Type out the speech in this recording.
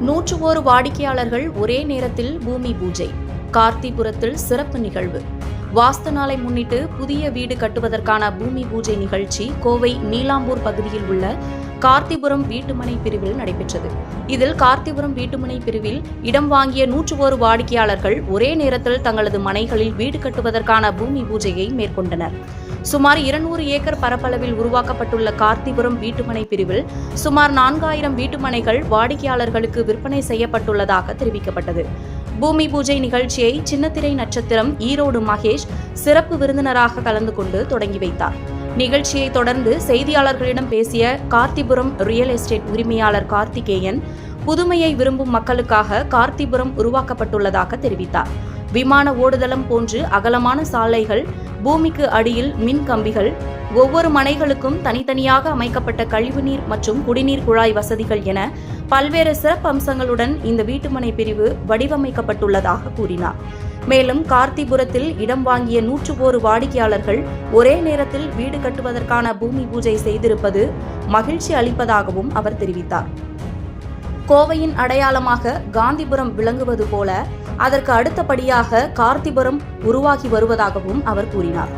101 வாடிக்கையாளர்கள் ஒரே நேரத்தில் பூமி பூஜை. கார்த்திபுரத்தில் சிறப்பு நிகழ்வு. வாஸ்து நாளை முன்னிட்டு புதிய வீடு கட்டுவதற்கான பூமி பூஜை நிகழ்ச்சி கோவை நீலாம்பூர் பகுதியில் உள்ள கார்த்திபுரம் வீட்டுமனை பிரிவில் நடைபெற்றது. இதில் கார்த்திபுரம் வீட்டுமனை பிரிவில் இடம் வாங்கிய 101 வாடிக்கையாளர்கள் ஒரே நேரத்தில் தங்களது மனைகளில் வீடு கட்டுவதற்கான பூமி பூஜையை மேற்கொண்டனர். சுமார் 200 ஏக்கர் பரப்பளவில் உருவாக்கப்பட்டுள்ள கார்த்திபுரம் வீட்டுமனை பிரிவில் சுமார் 4000 வீட்டுமனைகள் வாடிக்கையாளர்களுக்கு விற்பனை செய்யப்பட்டுள்ளதாக தெரிவிக்கப்பட்டது. பூமி பூஜை நிகழ்ச்சியை சின்னத்திரை நட்சத்திரம் ஈரோடு மகேஷ் சிறப்பு விருந்தினராக கலந்து கொண்டு தொடங்கி வைத்தார். நிகழ்ச்சியை தொடர்ந்து செய்தியாளர்களிடம் பேசிய கார்த்திபுரம் ரியல் எஸ்டேட் உரிமையாளர் கார்த்திகேயன், புதுமையை விரும்பும் மக்களுக்காக கார்த்திபுரம் உருவாக்கப்பட்டுள்ளதாக தெரிவித்தார். விமான ஓடுதளம் போன்று அகலமான சாலைகள், பூமிக்கு அடியில் மின் கம்பிகள், ஒவ்வொரு மனைகளுக்கும் தனித்தனியாக அமைக்கப்பட்ட கழிவுநீர் மற்றும் குடிநீர் குழாய் வசதிகள் என பல்வேறு சிறப்பு அம்சங்களுடன் இந்த வீட்டுமனை பிரிவு வடிவமைக்கப்பட்டுள்ளதாக கூறினார். மேலும் கார்த்திபுரத்தில் இடம் வாங்கிய 101 வாடிக்கையாளர்கள் ஒரே நேரத்தில் வீடு கட்டுவதற்கான பூமி பூஜை செய்திருப்பது மகிழ்ச்சி அளிப்பதாகவும் அவர் தெரிவித்தார். கோவையின் அடையாளமாக காந்திபுரம் விளங்குவது போல அதற்கு அடுத்தபடியாக கார்த்திபுரம் உருவாகி வருவதாகவும் அவர் கூறினார்.